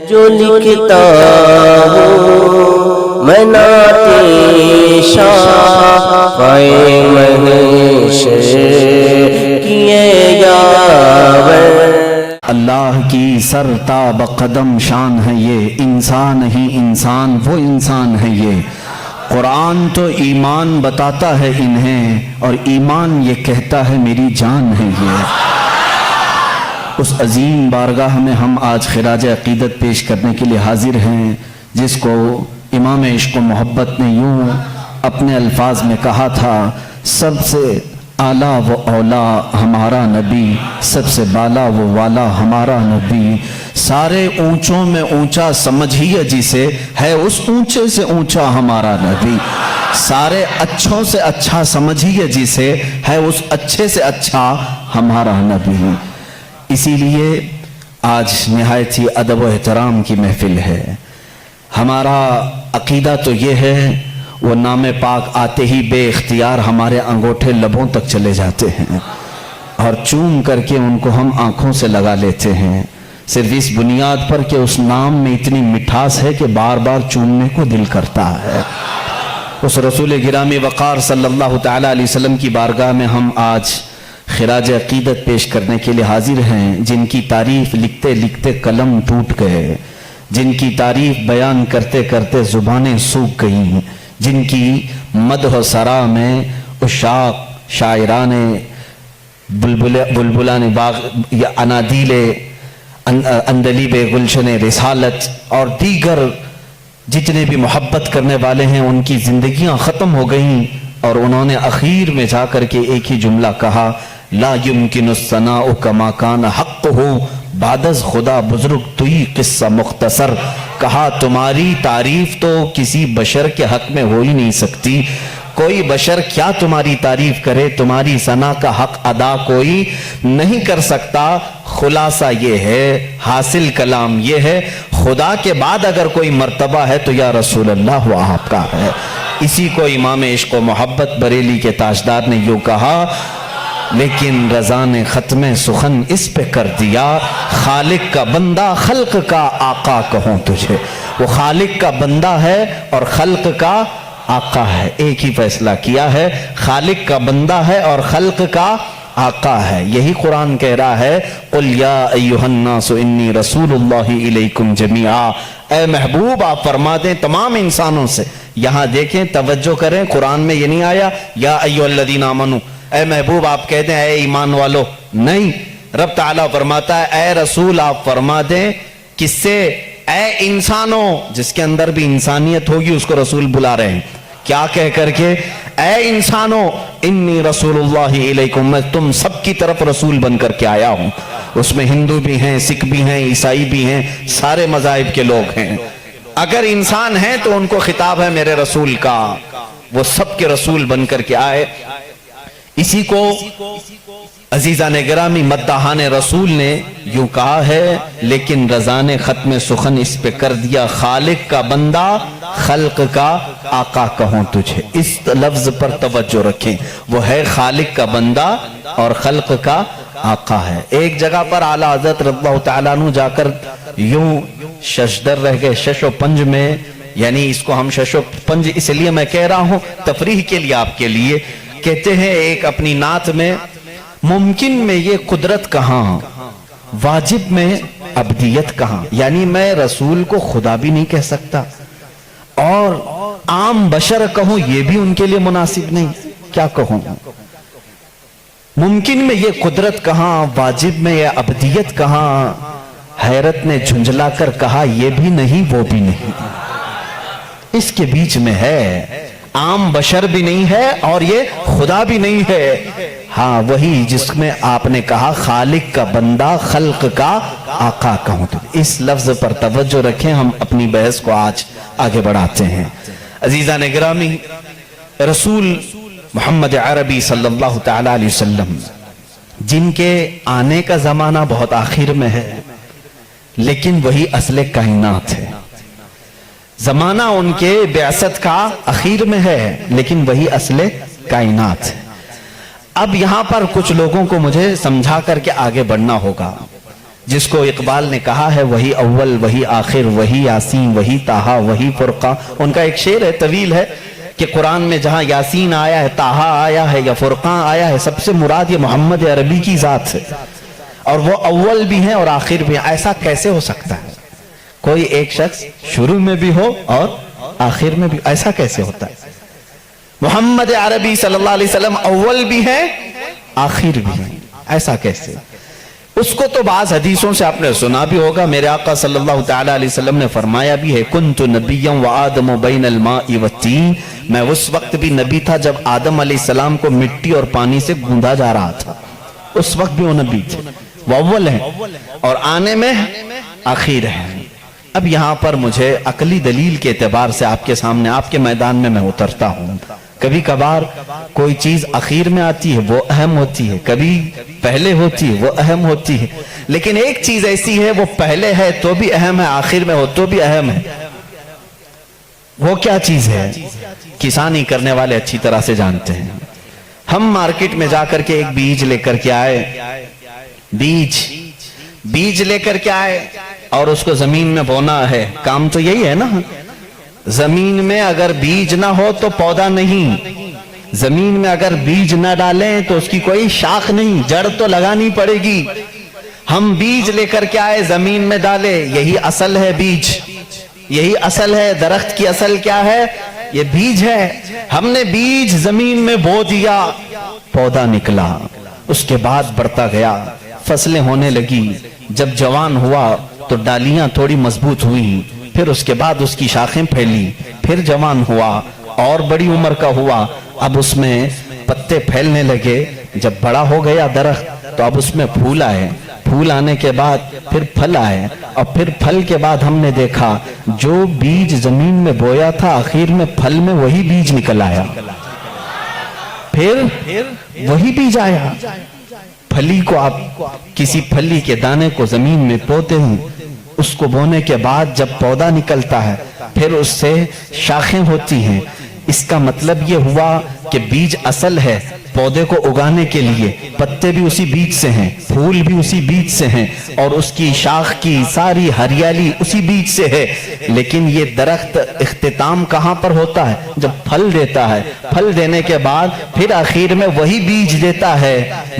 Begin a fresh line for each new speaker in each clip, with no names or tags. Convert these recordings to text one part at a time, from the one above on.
جو لکھتا ہوں میں نعتِ شافعِ محشر کیے یاور۔
اللہ کی سرتاب قدم شان ہے یہ، انسان ہی انسان وہ انسان ہے یہ۔ قرآن تو ایمان بتاتا ہے انہیں، اور ایمان یہ کہتا ہے میری جان ہے یہ۔ اس عظیم بارگاہ میں ہم آج خراج عقیدت پیش کرنے کے لیے حاضر ہیں، جس کو امام عشق و محبت نے یوں اپنے الفاظ میں کہا تھا: سب سے اعلیٰ و اولا ہمارا نبی، سب سے بالا و والا ہمارا نبی، سارے اونچوں میں اونچا سمجھیے جسے، ہے اس اونچے سے اونچا ہمارا نبی، سارے اچھوں سے اچھا سمجھیے جسے، ہے اس اچھے سے اچھا ہمارا نبی۔ اسی لیے آج نہایت ہی ادب و احترام کی محفل ہے۔ ہمارا عقیدہ تو یہ ہے، وہ نام پاک آتے ہی بے اختیار ہمارے انگوٹھے لبوں تک چلے جاتے ہیں، اور چوم کر کے ان کو ہم آنکھوں سے لگا لیتے ہیں، صرف اس بنیاد پر کہ اس نام میں اتنی مٹھاس ہے کہ بار بار چومنے کو دل کرتا ہے۔ اس رسول گرامی وقار صلی اللہ تعالیٰ علیہ وسلم کی بارگاہ میں ہم آج خراج عقیدت پیش کرنے کے لیے حاضر ہیں، جن کی تعریف لکھتے لکھتے قلم ٹوٹ گئے، جن کی تعریف بیان کرتے کرتے زبانیں سوکھ گئیں، جن کی مدح و ثنا میں عشاق، شاعران بلبلان باغ یا انادیل اندلیب گلشن رسالت اور دیگر جتنے بھی محبت کرنے والے ہیں، ان کی زندگیاں ختم ہو گئیں، اور انہوں نے اخیر میں جا کر کے ایک ہی جملہ کہا: لا يمكن الثناء كما كان حقه بعد از خدا بزرگ توئی قصہ مختصر۔ کہا تمہاری تعریف تو کسی بشر کے حق میں ہو ہی نہیں سکتی، کوئی بشر کیا تمہاری تعریف کرے، تمہاری ثنا کا حق ادا کوئی نہیں کر سکتا۔ خلاصہ یہ ہے، حاصل کلام یہ ہے، خدا کے بعد اگر کوئی مرتبہ ہے تو یا رسول اللہ وہ آپ کا ہے۔ اسی کو امام عشق و محبت بریلی کے تاجدار نے یوں کہا: لیکن رضا نے ختم سخن اس پہ کر دیا، خالق کا بندہ خلق کا آقا کہوں تجھے۔ وہ خالق کا بندہ ہے اور خلق کا آقا ہے، ایک ہی فیصلہ کیا ہے، خالق کا بندہ ہے اور خلق کا آقا ہے۔ یہی قرآن کہہ رہا ہے: قُلْ يَا أَيُّهَا النَّاسُ إِنِّي رَسُولُ اللَّهِ إِلَيْكُمْ جَمِيعًا۔ اے محبوب آپ فرما دیں تمام انسانوں سے۔ یہاں دیکھیں، توجہ کریں، قرآن میں یہ نہیں آیا یا ایھا الذین آمنوا، اے محبوب آپ کہہ دیں اے ایمان والو، نہیں، رب تعالیٰ فرماتا ہے اے رسول آپ فرما دیں کس سے؟ اے انسانوں، جس کے اندر بھی انسانیت ہوگی اس کو رسول بلا رہے ہیں، کیا کہہ کر کے؟ اے انسانوں انی رسول اللہ علیکم، میں تم سب کی طرف رسول بن کر کے آیا ہوں۔ اس میں ہندو بھی ہیں، سکھ بھی ہیں، عیسائی بھی ہیں، سارے مذاہب کے لوگ ہیں۔ اگر انسان ہیں تو ان کو خطاب ہے میرے رسول کا، وہ سب کے رسول بن کر کے آئے۔ اسی کو عزیزان گرامی مداحان رسول نے یوں کہا ہے: لیکن رضا نے ختم سخن اس پہ کر دیا، خالق کا بندہ خلق کا آقا کہوں تجھے۔ اس لفظ پر توجہ رکھیں، وہ ہے خالق کا بندہ اور خلق کا آقا ہے۔ ایک جگہ پر اعلیٰ حضرت رضی اللہ تعالیٰ عنہ جا کر یوں ششدر رہ گئے، شش و پنج میں، یعنی اس کو ہم شش و پنج اس لیے میں کہہ رہا ہوں تفریح کے لیے آپ کے لیے، کہتے ہیں ایک اپنی نعت میں: ممکن میں یہ قدرت کہاں، واجب میں عبدیت کہاں۔ یعنی میں رسول کو خدا بھی نہیں کہہ سکتا اور عام بشر کہوں یہ بھی ان کے لیے مناسب نہیں، کیا کہوں؟ ممکن میں یہ قدرت کہاں، واجب میں یہ عبدیت کہاں۔ حیرت نے جھنجھلا کر کہا یہ بھی نہیں وہ بھی نہیں، اس کے بیچ میں ہے، عام بشر بھی نہیں ہے اور یہ خدا بھی نہیں ہے۔ ہاں وہی جس میں آپ نے کہا خالق کا بندہ خلق کا آقا کہوں تو۔ اس لفظ پر توجہ رکھیں، ہم اپنی بحث کو آج آگے بڑھاتے ہیں۔ عزیزان گرامی، رسول محمد عربی صلی اللہ تعالیٰ علیہ وسلم جن کے آنے کا زمانہ بہت آخر میں ہے، لیکن وہی اصل کائنات ہے۔ زمانہ ان کے بعثت کا اخیر میں ہے، لیکن وہی اصل کائنات ہے۔ اب یہاں پر کچھ لوگوں کو مجھے سمجھا کر کے آگے بڑھنا ہوگا۔ جس کو اقبال نے کہا ہے وہی اول وہی آخر وہی یاسین وہی طٰہٰ وہی فرقان. ان کا ایک شعر ہے طویل ہے کہ قرآن میں جہاں یاسین آیا ہے، طٰہٰ آیا ہے یا فرقان آیا ہے، سب سے مراد یہ محمد عربی کی ذات ہے، اور وہ اول بھی ہیں اور آخر بھی ہیں. ایسا کیسے ہو سکتا ہے؟ کوئی ایک شخص شروع میں بھی ہو اور آخر میں بھی، ایسا کیسے ہوتا ہے؟ محمد عربی صلی اللہ علیہ وسلم اول بھی ہے آخر بھی ہے، ایسا کیسے؟ اس کو تو بعض حدیثوں سے آپ نے سنا بھی ہوگا. میرے آقا صلی اللہ تعالیٰ علیہ وسلم نے فرمایا بھی ہے کنت نبیا وآدم بین الماء والطین، میں اس وقت بھی نبی تھا جب آدم علیہ السلام کو مٹی اور پانی سے گوندھا جا رہا تھا، اس وقت بھی وہ نبی تھے. وہ اول ہیں اور آنے میں آخر ہیں. اب یہاں پر مجھے عقلی دلیل کے اعتبار سے آپ کے سامنے، آپ کے میدان میں اترتا ہوں. کبھی کبھار کوئی چیز اخیر میں آتی ہے وہ اہم ہوتی ہے، کبھی پہلے ہوتی ہے وہ اہم ہوتی ہے، لیکن ایک چیز ایسی ہے وہ پہلے ہے تو بھی اہم ہے، آخر میں ہو تو بھی اہم ہے. وہ کیا چیز ہے؟ کسانی کرنے والے اچھی طرح سے جانتے ہیں. ہم مارکیٹ میں جا کر کے ایک بیج لے کر کے آئے، بیج لے کر کے آئے اور اس کو زمین میں بونا ہے. کام تو یہی ہے نا، زمین میں اگر بیج نہ ہو تو پودا نہیں، زمین میں اگر بیج نہ ڈالیں تو اس کی کوئی شاخ نہیں، جڑ تو لگانی پڑے گی. ہم بیج لے کر کے آئے، زمین میں ڈالے، یہی اصل ہے بیج، یہی اصل ہے. درخت کی اصل کیا ہے؟ یہ بیج ہے. ہم نے بیج زمین میں بو دیا، پودا نکلا، اس کے بعد بڑھتا گیا، فصلیں ہونے لگی. جب جوان ہوا تو ڈالیاں تھوڑی مضبوط ہوئی، پھر اس کے بعد اس کی شاخیں پھیلی، پھر جوان ہوا اور بڑی عمر کا ہوا. اب اس میں پتے پھیلنے لگے. جب بڑا ہو گیا درخت تو اب اس میں پھول آئے، پھول آنے کے بعد پھر پھل آئے، اور پھر پھل کے بعد ہم نے دیکھا جو بیج زمین میں بویا تھا آخر میں پھل میں وہی بیج نکل آیا، پھر وہی بیج آیا. پھلی کو آپ کسی پھلی کے دانے کو زمین میں بوتے ہیں، اس کو بونے کے بعد جب پودا نکلتا ہے پھر اس سے شاخیں ہوتی ہیں. اس کا مطلب یہ ہوا کہ بیج اصل ہے پودے کو اگانے کے لیے، پتے بھی اسی بیج سے ہیں، پھول بھی اسی بیج سے ہیں، اور اس کی شاخ کی ساری ہریالی اسی بیج سے ہے. لیکن یہ درخت اختتام کہاں پر ہوتا ہے؟ جب پھل دیتا ہے. پھل دینے کے بعد پھر آخر میں وہی بیج دیتا ہے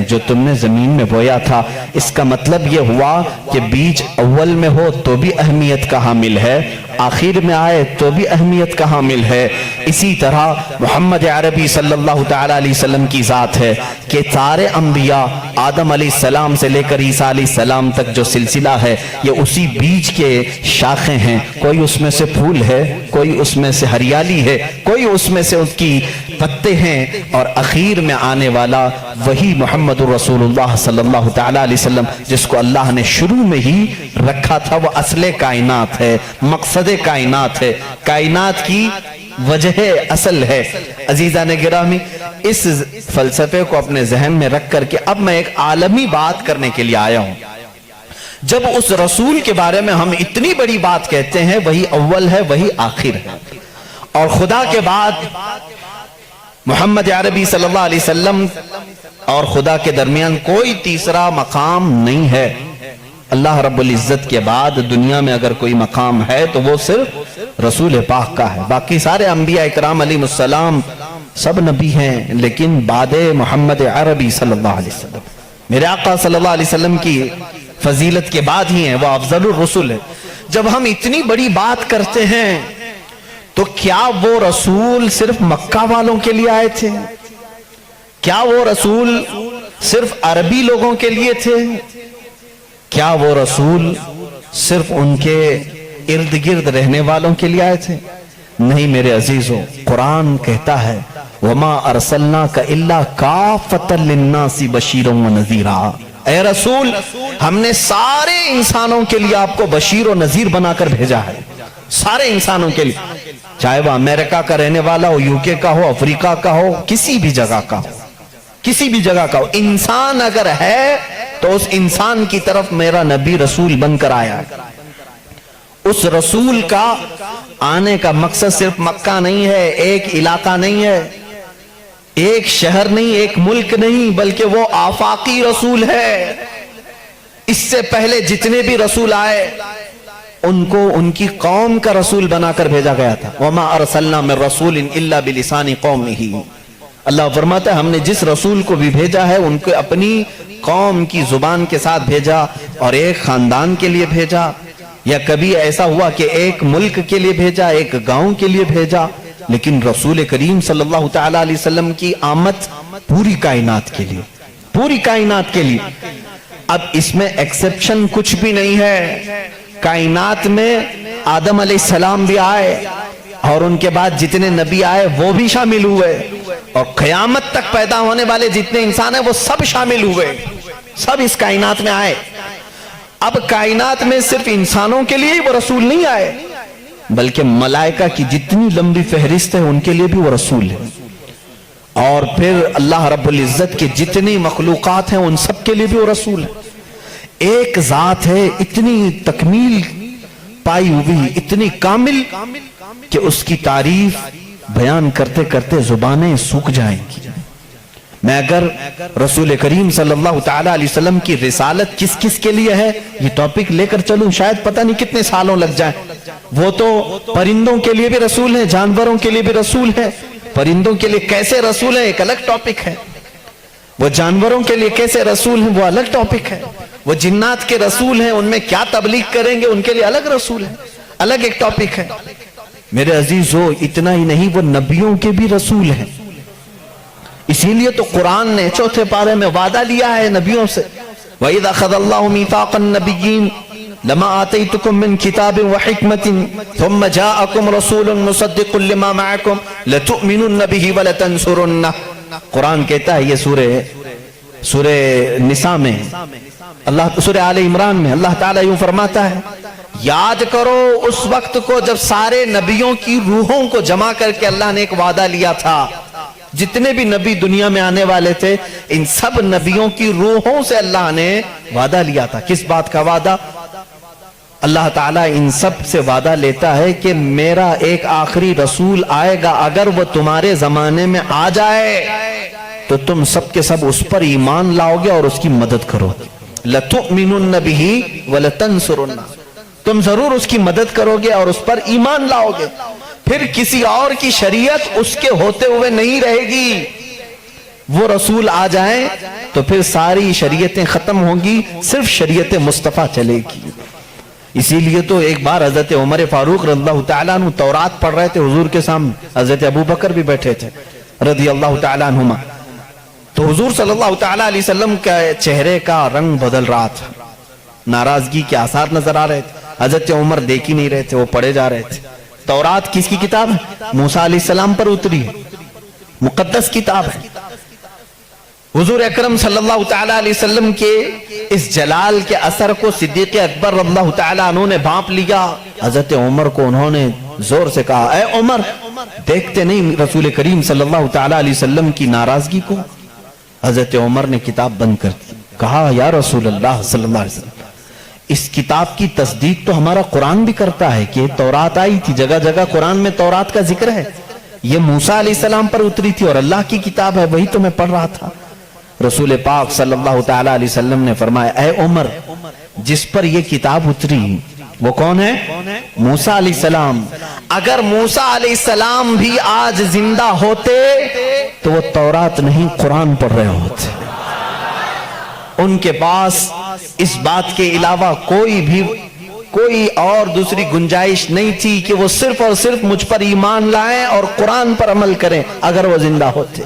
جو تم نے زمین میں بویا تھا. اس کا مطلب یہ ہوا کہ بیج اول میں ہو تو بھی اہمیت کا حامل ہے، آخر میں آئے تو بھی اہمیت کا حامل ہے. اسی طرح محمد عربی صلی اللہ تعالیٰ علیہ وسلم کی ذات ہے کہ سارے انبیاء آدم علیہ السلام سے لے کر عیسیٰ علیہ السلام تک جو سلسلہ ہے یہ اسی بیج کے شاخیں ہیں. کوئی اس میں سے پھول ہے، کوئی اس میں سے ہریالی ہے، کوئی اس میں سے اس کی پتے ہیں، اور اخیر میں آنے والا وہی محمد رسول اللہ صلی اللہ تعالیٰ علیہ وسلم جس کو اللہ نے شروع میں ہی رکھا تھا. وہ اصل کائنات ہے، مقصد کائنات ہے، کائنات کی وجہ اصل ہے. عزیزان گرامی، اس فلسفے کو اپنے ذہن میں رکھ کر کے اب میں ایک عالمی بات کرنے کے لیے آیا ہوں. جب اس رسول کے بارے میں ہم اتنی بڑی بات کہتے ہیں وہی اول ہے وہی آخر ہے، اور خدا کے بعد محمد عربی صلی اللہ علیہ وسلم اور خدا کے درمیان کوئی تیسرا مقام نہیں ہے. اللہ رب العزت کے بعد دنیا میں اگر کوئی مقام ہے تو وہ صرف رسول پاک کا ہے. باقی سارے انبیاء اکرام علیہ السلام سب نبی ہیں، لیکن بعد محمد عربی صلی اللہ علیہ وسلم میرے آقا صلی اللہ علیہ وسلم کی فضیلت کے بعد ہی ہیں، وہ افضل الرسل ہے. جب ہم اتنی بڑی بات کرتے ہیں تو کیا وہ رسول صرف مکہ والوں کے لیے آئے تھے؟ کیا وہ رسول صرف عربی لوگوں کے لیے تھے؟ کیا وہ رسول صرف ان کے ارد گرد رہنے والوں کے لیے آئے تھے؟ نہیں میرے عزیزوں، قرآن کہتا ہے وَمَا أَرْسَلْنَاكَ إِلَّا كَافَّةً لِلنَّاسِ بَشِيرًا وَنَذِيرًا. اے رسول، ہم نے سارے انسانوں کے لیے آپ کو بشیر و نذیر بنا کر بھیجا ہے. سارے انسانوں کے لیے، چاہے وہ امریکہ کا رہنے والا ہو، UK کا ہو، افریقہ کا ہو، کسی بھی جگہ کا ہو، کسی بھی جگہ کا ہو، انسان اگر ہے تو اس انسان کی طرف میرا نبی رسول بن کر آیا ہے. اس رسول کا آنے کا مقصد صرف مکہ نہیں ہے، ایک علاقہ نہیں ہے، ایک شہر نہیں، ایک ملک نہیں، بلکہ وہ آفاقی رسول ہے. اس سے پہلے جتنے بھی رسول آئے ان کو ان کی قوم کا رسول بنا کر بھیجا گیا تھا. وَمَا أَرْسَلْنَا مِن رَّسُولٍ إِلَّا بِلِسَانِ قَوْمِهِ. اللہ فرماتا ہے ہم نے جس رسول کو بھی بھیجا ہے ان کو اپنی قوم کی زبان کے ساتھ بھیجا اور ایک خاندان کے لیے بھیجا, یا کبھی ایسا ہوا کہ ایک ملک کے لیے بھیجا, ایک گاؤں کے لیے بھیجا. لیکن رسول کریم صلی اللہ تعالی علیہ وسلم کی آمد پوری کائنات کے لیے, پوری کائنات کے لیے. اب اس میں ایکسپشن کچھ بھی نہیں ہے. کائنات میں آدم علیہ السلام بھی آئے اور ان کے بعد جتنے نبی آئے وہ بھی شامل ہوئے, اور قیامت تک پیدا ہونے والے جتنے انسان ہیں وہ سب شامل ہوئے, سب اس کائنات میں آئے. اب کائنات میں صرف انسانوں کے لیے وہ رسول نہیں آئے بلکہ ملائکہ کی جتنی لمبی فہرست ہے ان کے لیے بھی وہ رسول ہے, اور پھر اللہ رب العزت کے جتنی مخلوقات ہیں ان سب کے لیے بھی وہ رسول ہے. ایک ذات ہے اتنی تکمیل پائی ہوئی, اتنی کامل کہ اس کی تعریف بیان کرتے کرتے زبانیں سوکھ جائیں گی. میں اگر رسول کریم صلی اللہ تعالی علیہ وسلم کی رسالت کس کس کے لیے ہے یہ ٹاپک لے کر چلوں شاید پتہ نہیں کتنے سالوں لگ جائیں. وہ تو پرندوں کے لیے بھی رسول ہے, جانوروں کے لیے بھی رسول ہے. پرندوں کے لیے کیسے رسول ہے ایک الگ ٹاپک ہے, وہ جانوروں کے لیے کیسے رسول ہیں وہ الگ ٹاپک ہے. وہ جنات کے رسول ہیں ان میں کیا تبلیغ کریں گے ان کے لیے الگ رسول ہے, الگ ایک ٹاپک ہے. میرے عزیزو اتنا ہی نہیں وہ نبیوں کے بھی رسول ہیں. اسی لیے تو قرآن نے چوتھے پارے میں وعدہ لیا ہے نبیوں سے, وَإِذَا أَخَذَ اللَّهُ مِيثَاقَ النَّبِيِّينَ لَمَا آتَيْتُكُم مِّن كِتَابٍ وَحِكْمَةٍ ثُمَّ جَاءَكُمْ رَسُولٌ مُصَدِّقٌ لِّمَا مَعَكُمْ لَتُؤْمِنُنَّ بِهِ وَلَتَنصُرُنَّهُ. قرآن کہتا ہے یہ سورہ نساء میں, اللہ سورہ آل عمران میں اللہ تعالیٰ یوں فرماتا ہے یاد کرو اس وقت کو جب سارے نبیوں کی روحوں کو جمع کر کے اللہ نے ایک وعدہ لیا تھا. جتنے بھی نبی دنیا میں آنے والے تھے ان سب نبیوں کی روحوں سے اللہ نے وعدہ لیا تھا. کس بات کا وعدہ؟ اللہ تعالیٰ ان سب سے وعدہ لیتا ہے کہ میرا ایک آخری رسول آئے گا, اگر وہ تمہارے زمانے میں آ جائے تو تم سب کے سب اس پر ایمان لاؤ گے اور اس کی مدد کرو گے. لَتُؤْمِنُنَّ بِهِ وَلَتَنْصُرُنَّهُ. تم ضرور اس کی مدد کرو گے اور اس پر ایمان لاؤ گے. پھر کسی اور کی شریعت اس کے ہوتے ہوئے نہیں رہے گی. وہ رسول آ جائیں تو پھر ساری شریعتیں ختم ہوں گی, صرف شریعت مصطفیٰ چلے گی. اسی لیے تو ایک بار حضرت عمر فاروق رضی اللہ تعالیٰ عنہ تورات پڑھ رہے تھے حضور کے سامنے, حضرت ابو بکر بھی بیٹھے تھے رضی اللہ تعالیٰ عنہما. تو حضور صلی اللہ تعالیٰ علیہ وسلم کا چہرے کا رنگ بدل رہا تھا, ناراضگی کے آثار نظر آ رہے تھے. حضرت عمر دیکھ ہی نہیں رہے تھے, وہ پڑھے جا رہے تھے. تورات کس کی کتاب ہے؟ موسیٰ علیہ السلام پر اتری ہے, مقدس کتاب ہے. حضور اکرم صلی اللہ تعالیٰ علیہ وسلم کے اس جلال کے اثر کو صدیق اکبر رضی اللہ تعالیٰ عنہ نے بھانپ لیا. حضرت عمر کو انہوں نے زور سے کہا اے عمر دیکھتے نہیں رسول کریم صلی اللہ تعالیٰ علیہ وسلم کی ناراضگی کو؟ حضرت عمر نے کتاب بند کر دی, کہا یا رسول اللہ صلی اللہ علیہ وسلم اس کتاب کی تصدیق تو ہمارا قرآن بھی کرتا ہے کہ تورات آئی تھی, جگہ جگہ قرآن میں تورات کا ذکر ہے, یہ موسیٰ علیہ السلام پر اتری تھی اور اللہ کی کتاب ہے, وہی تو میں پڑھ رہا تھا. رسول پاک صلی اللہ تعالیٰ علیہ وسلم نے فرمایا اے عمر جس پر یہ کتاب اتری وہ کون ہے؟ موسیٰ علیہ السلام. اگر موسیٰ علیہ السلام بھی آج زندہ ہوتے تو وہ تورات نہیں قرآن پڑھ رہے ہوتے. ان کے پاس اس بات کے علاوہ کوئی اور دوسری گنجائش نہیں تھی کہ وہ صرف اور صرف مجھ پر ایمان لائیں اور قرآن پر عمل کریں اگر وہ زندہ ہوتے.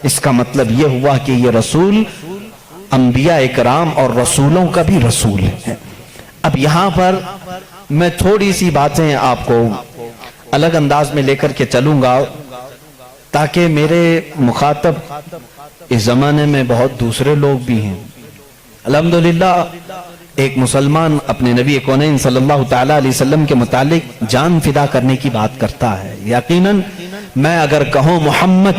اس کا مطلب یہ ہوا کہ یہ رسول انبیاء اکرام اور رسولوں کا بھی رسول ہے. اب یہاں پر میں تھوڑی سی باتیں آپ کو الگ انداز میں لے کر کے چلوں گا تاکہ میرے مخاطب اس زمانے میں بہت دوسرے لوگ بھی ہیں. الحمدللہ ایک مسلمان اپنے نبی کونین صلی اللہ تعالیٰ علیہ وسلم کے متعلق جان فدا کرنے کی بات کرتا ہے. یقیناً میں اگر کہوں محمد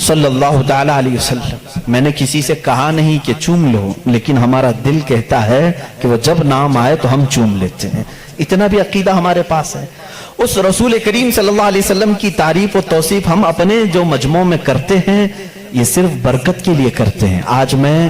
صلی اللہ تعالیٰ علیہ وسلم, میں نے کسی سے کہا نہیں کہ چوم لو, لیکن ہمارا دل کہتا ہے کہ وہ جب نام آئے تو ہم چوم لیتے ہیں. اتنا بھی عقیدہ ہمارے پاس ہے. اس رسول کریم صلی اللہ علیہ وسلم کی تعریف و توصیف ہم اپنے جو مجموع میں کرتے ہیں یہ صرف برکت کے لیے کرتے ہیں. آج میں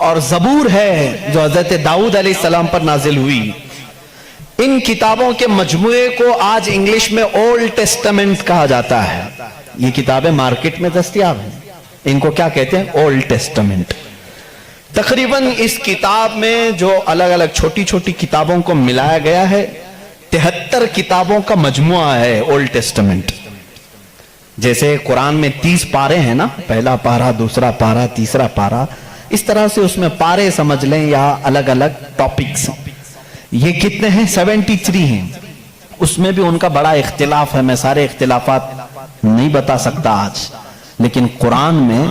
اور زبور ہے جو حضرت داؤد علیہ السلام پر نازل ہوئی، ان کتابوں کے مجموعے کو آج انگلش میں اولڈ ٹیسٹمنٹ کہا جاتا ہے۔ یہ کتابیں مارکیٹ میں دستیاب ہیں، ان کو کیا کہتے ہیں؟ Old testament. تقریباً اس کتاب میں جو الگ الگ چھوٹی چھوٹی کتابوں کو ملایا گیا ہے 73 کتابوں کا مجموعہ ہے اولڈ ٹیسٹمنٹ۔ جیسے قرآن میں 30 پارے ہیں نا، پہلا پارا، دوسرا پارا، تیسرا پارا، اس طرح سے اس میں پارے سمجھ لیں یا الگ الگ ٹاپکس۔ یہ کتنے ہیں؟ 73 ہیں۔ اس میں بھی ان کا بڑا اختلاف ہے، میں سارے اختلافات نہیں بتا سکتا آج، لیکن قرآن میں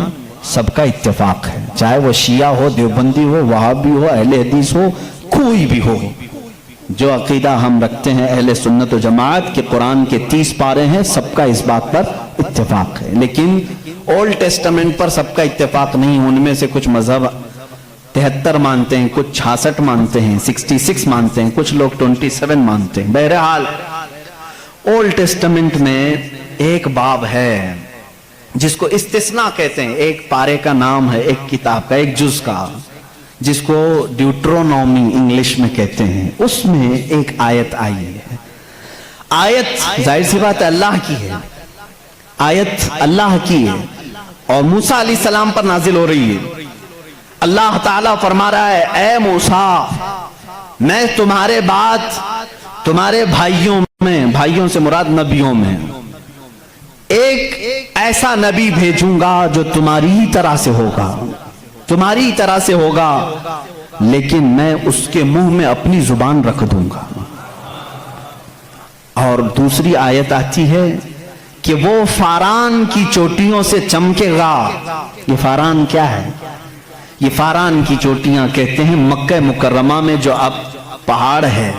سب کا اتفاق ہے، چاہے وہ شیعہ ہو، دیوبندی ہو، وہابی ہو، اہل حدیث ہو، کوئی بھی ہو۔ جو عقیدہ ہم رکھتے ہیں اہل سنت و جماعت کہ قرآن کے 30 پارے ہیں، سب کا اس بات پر اتفاق ہے، لیکن اولڈ ٹیسٹمنٹ پر سب کا اتفاق نہیں۔ ان میں سے کچھ مذہب 73 مانتے ہیں، کچھ 66 مانتے ہیں، 66 مانتے ہیں، کچھ لوگ 27 مانتے ہیں۔ بہرحال اولڈ ٹیسٹمنٹ میں ایک باب ہے جس کو استثناء کہتے ہیں، ایک پارے کا نام ہے، ایک کتاب کا، ایک جز کا، جس کو ڈیوٹرونومی انگلش میں کہتے ہیں۔ اس میں ایک آیت آئی ہے۔ آیت ظاہر سی بات ہے اللہ کی ہے، آیت اللہ کی ہے اور موسیٰ علیہ السلام پر نازل ہو رہی ہے۔ اللہ تعالیٰ فرما رہا ہے، اے موسیٰ، میں تمہارے بعد تمہارے بھائیوں میں، بھائیوں سے مراد نبیوں میں، ایک ایسا نبی بھیجوں گا جو تمہاری ہی طرح سے ہوگا، تمہاری ہی طرح سے ہوگا، لیکن میں اس کے منہ میں اپنی زبان رکھ دوں گا۔ اور دوسری آیت آتی ہے کہ وہ فاران کی چوٹیوں سے چمکے گا۔ یہ فاران کیا ہے؟ یہ فاران کی چوٹیاں کہتے ہیں مکہ مکرمہ میں جو اب پہاڑ ہے،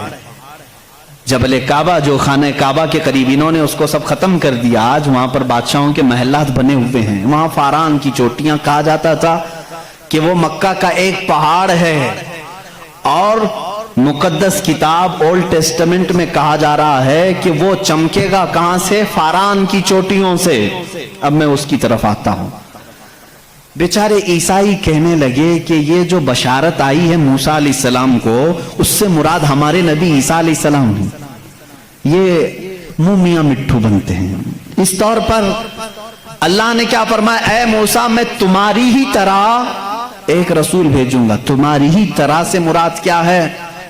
جبل کعبہ، جو خانہ کعبہ کے قریب، انہوں نے اس کو سب ختم کر دیا، آج وہاں پر بادشاہوں کے محلات بنے ہوئے ہیں۔ وہاں فاران کی چوٹیاں کہا جاتا تھا کہ وہ مکہ کا ایک پہاڑ ہے، اور مقدس کتاب اولڈ ٹیسٹمنٹ میں کہا جا رہا ہے کہ وہ چمکے گا کہاں سے؟ فاران کی چوٹیوں سے۔ اب میں اس کی طرف آتا ہوں۔ بیچارے عیسائی کہنے لگے کہ یہ جو بشارت آئی ہے موسیٰ علیہ السلام کو، اس سے مراد ہمارے نبی عیسیٰ علیہ السلام ہیں۔ یہ منہ میاں مٹھو بنتے ہیں۔ اس طور پر اللہ نے کیا فرمایا؟ اے موسیٰ، میں تمہاری ہی طرح ایک رسول بھیجوں گا۔ تمہاری ہی طرح سے مراد کیا ہے؟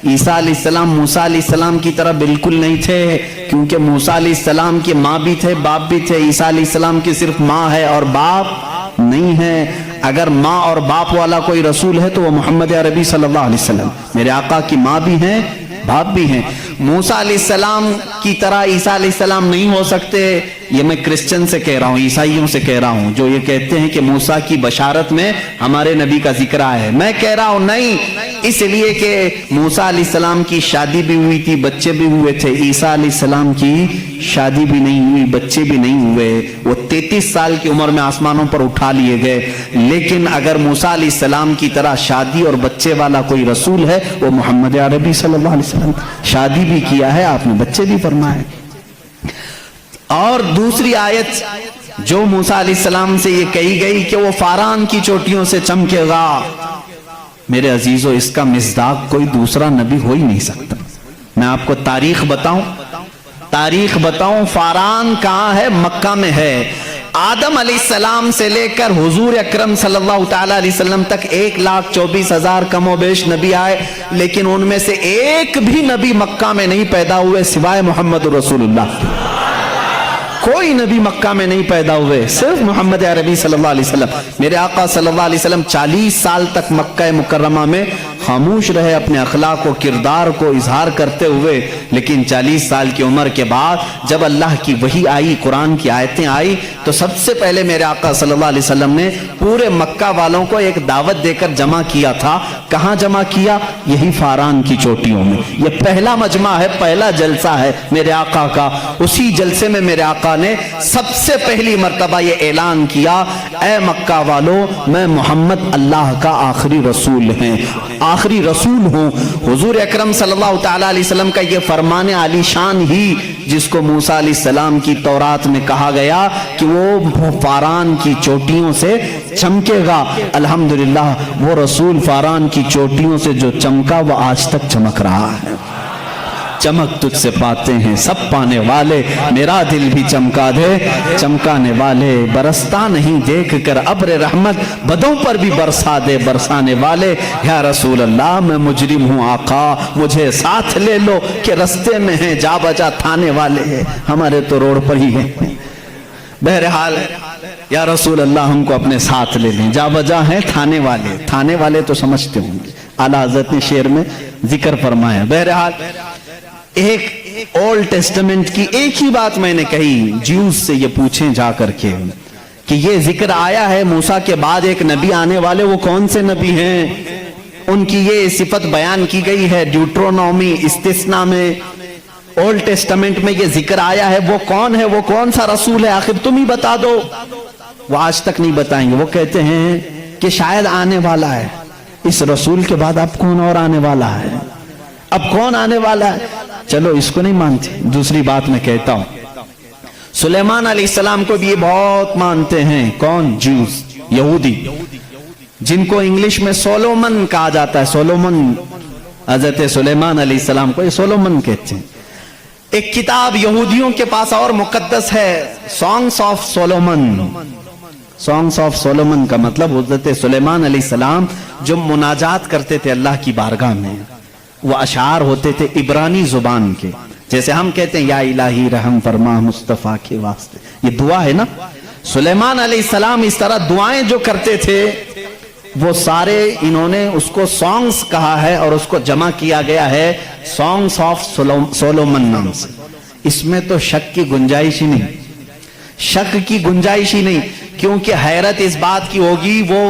عیسیٰ علیہ السلام موسیٰ علیہ السلام کی طرح بالکل نہیں تھے، کیونکہ موسیٰ علیہ السلام کی ماں بھی تھے، باپ بھی تھے۔ عیسیٰ علیہ السلام کی صرف ماں ہے اور باپ نہیں ہے۔ اگر ماں اور باپ والا کوئی رسول ہے تو وہ محمد عربی صلی اللہ علیہ وسلم، میرے آقا کی ماں بھی ہیں، باپ بھی ہیں۔ موسیٰ علیہ السلام کی طرح عیسیٰ علیہ السلام نہیں ہو سکتے۔ یہ میں کرسچن سے کہہ رہا ہوں، عیسائیوں سے کہہ رہا ہوں، جو یہ کہتے ہیں کہ موسیٰ کی بشارت میں ہمارے نبی کا ذکر آیا ہے۔ میں کہہ رہا ہوں نہیں، اس لیے کہ موسیٰ علیہ السلام کی شادی بھی ہوئی تھی، بچے بھی ہوئے تھے۔ عیسیٰ علیہ السلام کی شادی بھی نہیں ہوئی، بچے بھی نہیں ہوئے، وہ 33 سال کی عمر میں آسمانوں پر اٹھا لیے گئے۔ لیکن اگر موسیٰ علیہ السلام کی طرح شادی اور بچے والا کوئی رسول ہے، وہ محمد عربی صلی اللہ علیہ وسلم۔ شادی بھی کیا ہے آپ نے، بچے بھی فرمائے۔ اور دوسری آیت جو موسیٰ علیہ السلام سے یہ کہی گئی کہ وہ فاران کی چوٹیوں سے چمکے گا، میرے عزیزو اس کا مصداق کوئی دوسرا نبی ہو ہی نہیں سکتا۔ میں آپ کو تاریخ بتاؤں، فاران کہاں ہے؟ مکہ میں ہے۔ آدم علیہ السلام سے لے کر حضور اکرم صلی اللہ تعالی علیہ وسلم تک 1,24,000 کم و بیش نبی آئے، لیکن ان میں سے ایک بھی نبی مکہ میں نہیں پیدا ہوئے سوائے محمد رسول اللہ۔ کوئی نبی مکہ میں نہیں پیدا ہوئے، صرف محمد عربی صلی اللہ علیہ وسلم۔ میرے آقا صلی اللہ علیہ وسلم 40 سال تک مکہ مکرمہ میں خاموش رہے، اپنے اخلاق و کردار کو اظہار کرتے ہوئے، لیکن 40 سال کی عمر کے بعد جب اللہ کی وحی آئی، قرآن کی آیتیں آئی، تو سب سے پہلے میرے آقا صلی اللہ علیہ وسلم نے پورے مکہ والوں کو ایک دعوت دے کر جمع کیا تھا۔ کہاں جمع کیا؟ یہی فاران کی چوٹیوں میں۔ یہ پہلا مجمع ہے، پہلا جلسہ ہے میرے آقا کا۔ اسی جلسے میں میرے آقا نے سب سے پہلی مرتبہ یہ اعلان کیا، اے مکہ والو، میں محمد اللہ کا آخری رسول ہوں۔ حضور اکرم صلی اللہ تعالی علیہ وسلم کا یہ فرمان عالی شان ہی جس کو موسیٰ علیہ السلام کی تورات میں کہا گیا کہ وہ فاران کی چوٹیوں سے چمکے گا، الحمدللہ وہ رسول فاران کی چوٹیوں سے جو چمکا وہ آج تک چمک رہا ہے۔ چمک تجھ سے پاتے ہیں سب پانے والے، میرا دل بھی چمکا دے چمکانے والے، برستا نہیں دیکھ کر ابر رحمت، بدوں پر بھی برسا دے برسانے والے۔ یا رسول اللہ میں مجرم ہوں آقا، مجھے ساتھ لے لو کہ رستے میں ہیں جا بجا تھانے والے ہیں، ہمارے تو روڈ پر ہی ہیں۔ بہرحال یا رسول اللہ ہم کو اپنے ساتھ لے لیں، جا بجا ہیں تھانے والے، تھانے والے تو سمجھتے ہوں گے، اعلیٰ حضرت نے شعر میں ذکر فرمایا۔ بہرحال ایک اولڈ ٹیسٹمنٹ کی ایک ہی بات میں نے کہی، جیوز سے یہ پوچھیں جا کر کے کہ یہ ذکر آیا ہے موسیٰ کے بعد ایک نبی آنے والے، وہ کون سے نبی ہیں؟ ان کی یہ صفت بیان کی گئی ہے ڈیوٹرونومی استثناء میں، اولڈ ٹیسٹمنٹ میں یہ ذکر آیا ہے، وہ کون ہے، وہ کون سا رسول ہے، آخر تم ہی بتا دو۔ وہ آج تک نہیں بتائیں گے، وہ کہتے ہیں کہ شاید آنے والا ہے، اس رسول کے بعد اب کون اور آنے والا ہے، اب کون آنے والا ہے؟ چلو اس کو نہیں مانتے، دوسری بات میں کہتا ہوں، سلیمان علیہ السلام کو بھی یہ بہت مانتے ہیں۔ کون؟ جیوز، یہودی، جن کو انگلش میں سولومن کہا جاتا ہے، سولومن، حضرت سلیمان علیہ السلام کو یہ سولومن کہتے ہیں۔ ایک کتاب یہودیوں کے پاس اور مقدس ہے، songs of Solomon. Songs of Solomon کا مطلب حضرت سلیمان علیہ السلام جو مناجات کرتے تھے اللہ کی بارگاہ میں، وہ اشعار ہوتے تھے عبرانی زبان کے، جیسے ہم کہتے ہیں یا الہی رحم فرما مصطفیٰ کے واسطے، یہ دعا ہے نا۔ سلیمان علیہ السلام اس طرح دعائیں جو کرتے تھے وہ سارے انہوں نے اس کو سانگس کہا ہے، اور اس کو جمع کیا گیا ہے سانگس آف سولومن نام سے۔ اس میں تو شک کی گنجائش ہی نہیں، شک کی گنجائش ہی نہیں، کیونکہ حیرت اس بات کی ہوگی وہ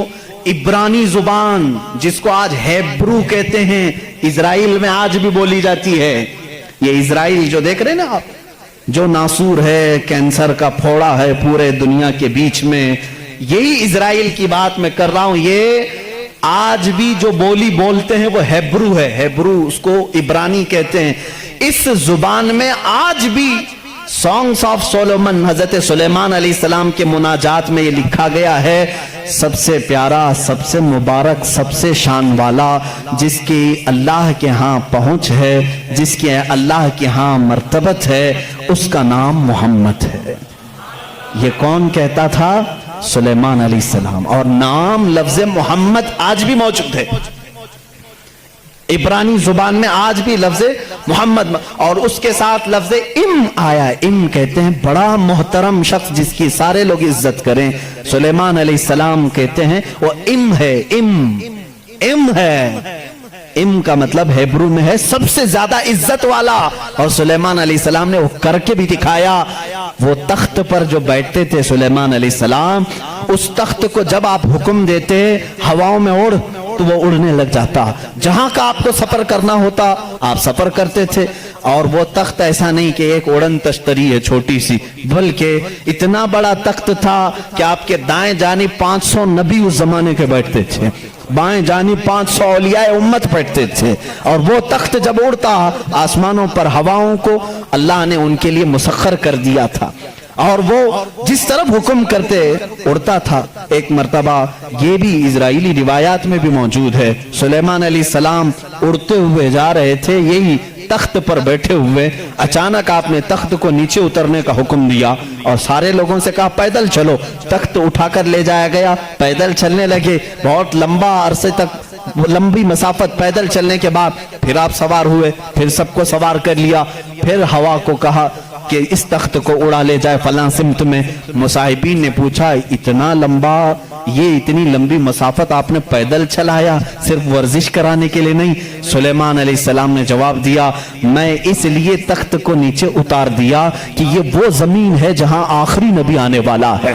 عبرانی زبان جس کو آج ہیبرو کہتے ہیں، اسرائیل میں آج بھی بولی جاتی ہے۔ یہ اسرائیل جو دیکھ رہے نا آپ، جو ناسور ہے، کینسر کا پھوڑا ہے پورے دنیا کے بیچ میں، یہی اسرائیل کی بات میں کر رہا ہوں۔ یہ آج بھی جو بولی بولتے ہیں وہ ہیبرو ہے، ہیبرو اس کو عبرانی کہتے ہیں۔ اس زبان میں آج بھی سانگس آف سولومن، حضرت سلیمان علیہ السلام کے مناجات میں یہ لکھا گیا ہے، سب سے پیارا، سب سے مبارک، سب سے شان والا، جس کی اللہ کے ہاں پہنچ ہے، جس کی اللہ کے ہاں مرتبت ہے، اس کا نام محمد ہے۔ یہ کون کہتا تھا؟ سلیمان علیہ السلام۔ اور نام لفظ محمد آج بھی موجود ہے عبرانی زبان میں، آج بھی لفظ محمد، اور اس کے ساتھ لفظ ام آیا ہے۔ ام کہتے ہیں بڑا محترم شخص جس کی سارے لوگ عزت کریں، سلیمان علیہ السلام کہتے ہیں وہ ام ہے، ام ہے۔ ام کا مطلب ہیبرو میں ہے سب سے زیادہ عزت والا، اور سلیمان علیہ السلام نے وہ کر کے بھی دکھایا۔ وہ تخت پر جو بیٹھتے تھے سلیمان علیہ السلام، اس تخت کو جب آپ حکم دیتے ہواؤں میں اڑ تو وہ اڑنے لگ جاتا، جہاں کا آپ کو سفر کرنا ہوتا آپ سفر کرتے تھے۔ اور وہ تخت ایسا نہیں کہ ایک اڑن تشتری ہے چھوٹی سی، بلکہ اتنا بڑا تخت تھا کہ آپ کے دائیں جانب 500 نبی اس زمانے کے بیٹھتے تھے، بائیں جانب 500 اولیاء امت بیٹھتے تھے، اور وہ تخت جب اڑتا آسمانوں پر ہواؤں کو اللہ نے ان کے لیے مسخر کر دیا تھا، اور وہ جس طرف حکم کرتے اڑتا تھا۔ ایک مرتبہ یہ بھی اسرائیلی روایات میں بھی موجود ہے، سلیمان علیہ السلام اڑتے ہوئے جا رہے تھے، یہی تخت پر بیٹھے ہوئے، اچانک آپ نے تخت کو نیچے اترنے کا حکم دیا اور سارے لوگوں سے کہا پیدل چلو۔ تخت اٹھا کر لے جایا گیا، پیدل چلنے لگے، بہت لمبا عرصے تک، لمبی مسافت پیدل چلنے کے بعد پھر آپ سوار ہوئے، پھر سب کو سوار کر لیا، پھر ہوا کو کہا کہ اس تخت کو اڑا لے جائے فلاں سمت میں۔ مصاحبین نے پوچھا اتنا لمبا، یہ اتنی لمبی مسافت آپ نے پیدل چلایا، صرف ورزش کرانے کے لیے نہیں؟ سلیمان علیہ السلام نے جواب دیا میں اس لیے تخت کو نیچے اتار دیا کہ یہ وہ زمین ہے جہاں آخری نبی آنے والا ہے،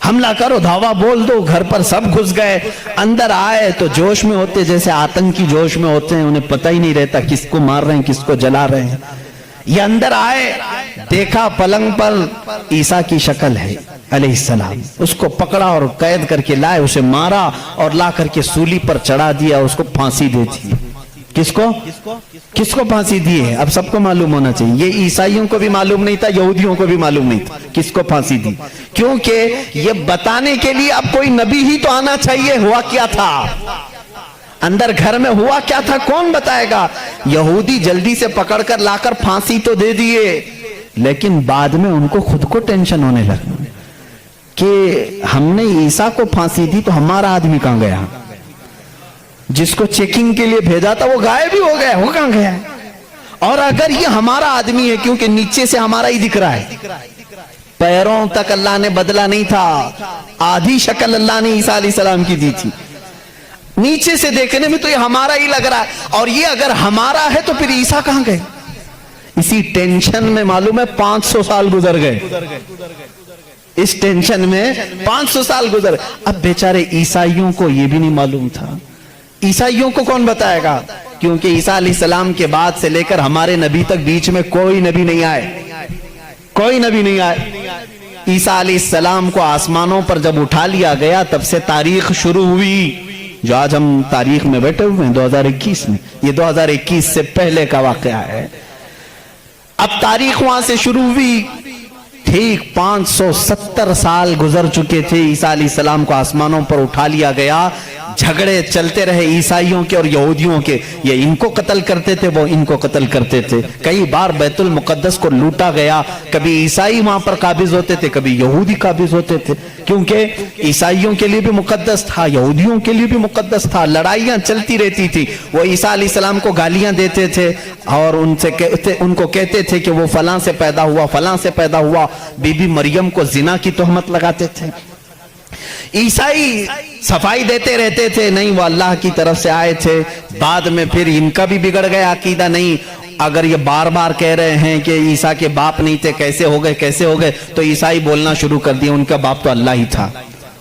حملہ کرو, دھاوا بول دو, گھر پر سب گھس گئے. اندر آئے تو جوش میں ہوتے, جیسے آتنکی جوش میں ہوتے ہیں, انہیں پتہ ہی نہیں رہتا کس کو مار رہے ہیں کس کو جلا رہے ہیں. یہ اندر آئے, دیکھا پلنگ پر عیسیٰ کی شکل ہے علیہ السلام, اس کو پکڑا اور قید کر کے لائے, اسے مارا اور لا کر کے سولی پر چڑھا دیا, اس کو پھانسی دے دی. کس کو پھانسی دی ہے؟ اب سب کو معلوم ہونا چاہیے. یہ عیسائیوں کو بھی معلوم نہیں تھا, یہودیوں کو بھی معلوم نہیں تھا کس کو پھانسی دی, کیونکہ یہ بتانے کے لیے اب کوئی نبی ہی تو آنا چاہیے. ہوا کیا تھا اندر گھر میں, ہوا کیا تھا, کون بتائے گا؟ یہودی جلدی سے پکڑ کر لا کر پھانسی تو دے دیے, لیکن بعد میں ان کو خود کو ٹینشن ہونے لگا کہ ہم نے عیسیٰ کو پھانسی دی تو ہمارا آدمی کہاں گیا؟ جس کو چیکنگ کے لیے بھیجا تھا وہ غائب ہی ہو گیا, وہ کہاں گیا؟ اور اگر یہ ہمارا آدمی ہے, کیونکہ نیچے سے ہمارا ہی دکھ رہا ہے, پیروں تک اللہ نے بدلا نہیں تھا, آدھی شکل اللہ نے عیسیٰ علیہ السلام کی دی تھی, نیچے سے دیکھنے میں تو یہ ہمارا ہی لگ رہا ہے. اور یہ اگر ہمارا ہے تو پھر عیسیٰ کہاں گئے؟ اسی ٹینشن میں معلوم ہے 500 سال گزر گئے, اس ٹینشن میں 500 سال گزر. اب بیچارے عیسائیوں کو یہ بھی نہیں معلوم تھا. عیسائیوں کو کون بتائے گا؟ کیونکہ عیسیٰ علیہ السلام کے بعد سے لے کر ہمارے نبی تک بیچ میں کوئی نبی نہیں آئے, کوئی نبی نہیں آئے. عیسیٰ علیہ السلام کو آسمانوں پر جب اٹھا لیا گیا تب سے تاریخ شروع ہوئی. جو آج ہم تاریخ میں بیٹھے ہوئے ہیں 2021 میں, یہ 2021 سے پہلے کا واقعہ ہے. اب تاریخ وہاں سے شروع ہوئی. ٹھیک 570 سال گزر چکے تھے, عیسیٰ علیہ السلام کو آسمانوں پر اٹھا لیا گیا. جھگڑے چلتے رہے عیسائیوں کے اور یہودیوں کے, یہ ان کو قتل کرتے تھے, وہ ان کو قتل کرتے تھے. کئی بار بیت المقدس کو لوٹا گیا, کبھی عیسائی وہاں پر قابض ہوتے تھے, کبھی یہودی قابض ہوتے تھے, کیونکہ عیسائیوں کے لیے بھی مقدس تھا, یہودیوں کے لیے بھی مقدس تھا. لڑائیاں چلتی رہتی تھی. وہ عیسیٰ علیہ السلام کو گالیاں دیتے تھے اور ان کو کہتے تھے کہ وہ فلاں سے پیدا ہوا, فلاں سے پیدا ہوا. بی بی مریم کو زنا کی تہمت لگاتے تھے. عیسائی صفائی دیتے رہتے تھے, نہیں وہ اللہ کی طرف سے آئے تھے. بعد میں پھر ان کا بھی بگڑ گیا عقیدہ, نہیں اگر یہ بار بار کہہ رہے ہیں کہ عیسیٰ کے باپ نہیں تھے, کیسے ہو گئے کیسے ہو گئے, تو عیسائی بولنا شروع کر دیا ان کا باپ تو اللہ ہی تھا,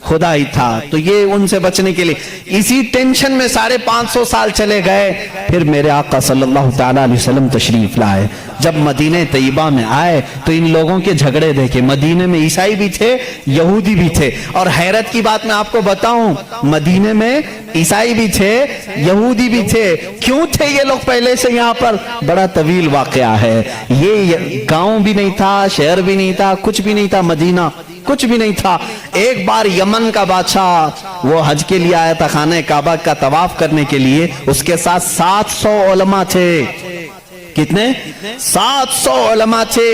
خدا ہی تھا. تو یہ ان سے بچنے کے لیے اسی ٹینشن میں 550 سال چلے گئے. پھر میرے آقا صلی اللہ تعالیٰ علیہ وسلم تشریف لائے. جب مدینہ طیبہ میں آئے تو ان لوگوں کے جھگڑے دیکھے. مدینہ میں عیسائی بھی تھے, یہودی بھی تھے. اور حیرت کی بات میں آپ کو بتاؤں, مدینہ میں عیسائی بھی تھے, یہودی بھی تھے. کیوں تھے یہ لوگ پہلے سے یہاں پر؟ بڑا طویل واقعہ ہے. یہ گاؤں بھی نہیں تھا, شہر بھی نہیں تھا, کچھ بھی نہیں تھا, مدینہ کچھ بھی نہیں تھا. ایک بار یمن کا بادشاہ وہ حج کے لیے آیا تھا, خانہ کعبہ کا طواف کرنے کے لیے. اس کے ساتھ 700 علماء تھے. کتنے؟ 700 علماء تھے.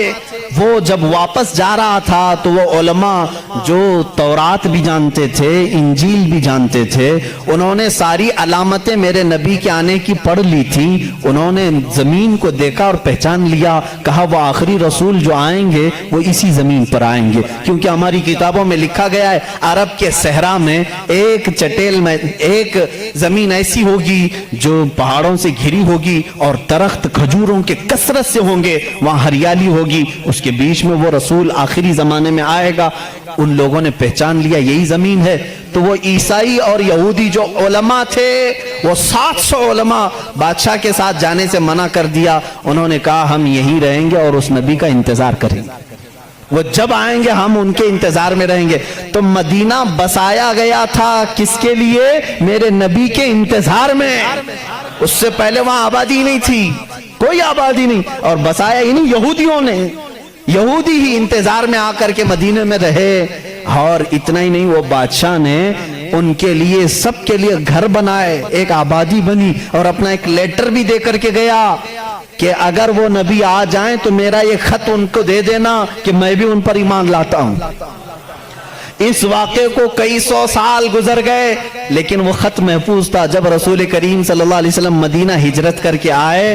وہ جب واپس جا رہا تھا تو وہ علماء جو تورات بھی جانتے تھے, انجیل بھی جانتے تھے, انہوں نے ساری علامتیں میرے نبی کے آنے کی پڑھ لی تھی. انہوں نے زمین کو دیکھا اور پہچان لیا, کہا وہ آخری رسول جو آئیں گے وہ اسی زمین پر آئیں گے. کیونکہ ہماری کتابوں میں لکھا گیا ہے عرب کے صحرا میں ایک چٹیل میں ایک زمین ایسی ہوگی جو پہاڑوں سے گھری ہوگی اور درخت کھجوروں کے کثرت سے ہوں گے, وہاں ہریالی ہوگی, اس کے بیچ میں وہ رسول آخری زمانے میں آئے گا. ان لوگوں نے پہچان لیا یہی زمین ہے. تو وہ عیسائی اور یہودی جو علماء تھے, وہ 700 علماء بادشاہ کے ساتھ جانے سے منع کر دیا. انہوں نے کہا ہم یہیں رہیں گے اور اس نبی کا انتظار کریں گے, وہ جب آئیں گے ہم ان کے انتظار میں رہیں گے. تو مدینہ بسایا گیا تھا کس کے لیے؟ میرے نبی کے انتظار میں. اس سے پہلے وہاں آبادی نہیں تھی, کوئی آبادی نہیں, اور بسایا ہی نہیں یہودیوں نے. یہودی ہی انتظار میں آ کر کے مدینے میں رہے. اور اتنا ہی نہیں, وہ بادشاہ نے ان کے لیے سب کے لیے گھر بنائے, ایک آبادی بنی, اور اپنا ایک لیٹر بھی دے کر کے گیا کہ اگر وہ نبی آ جائیں تو میرا یہ خط ان کو دے دینا کہ میں بھی ان پر ایمان لاتا ہوں. اس واقعے کو کئی سو سال گزر گئے لیکن وہ خط محفوظ تھا. جب رسول کریم صلی اللہ علیہ وسلم مدینہ ہجرت کر کے آئے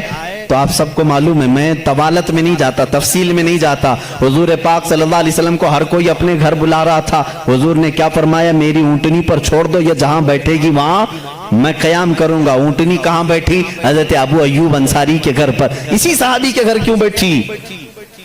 تو آپ سب کو معلوم ہے, میں طوالت میں نہیں جاتا, تفصیل میں نہیں جاتا, حضور پاک صلی اللہ علیہ وسلم کو ہر کوئی اپنے گھر بلا رہا تھا. حضور نے کیا فرمایا؟ میری اونٹنی پر چھوڑ دو, یہ جہاں بیٹھے گی وہاں میں قیام کروں گا. اونٹنی کہاں بیٹھی؟ حضرت ابو ایوب انصاری کے گھر پر. اسی صحابی کے گھر کیوں بیٹھی؟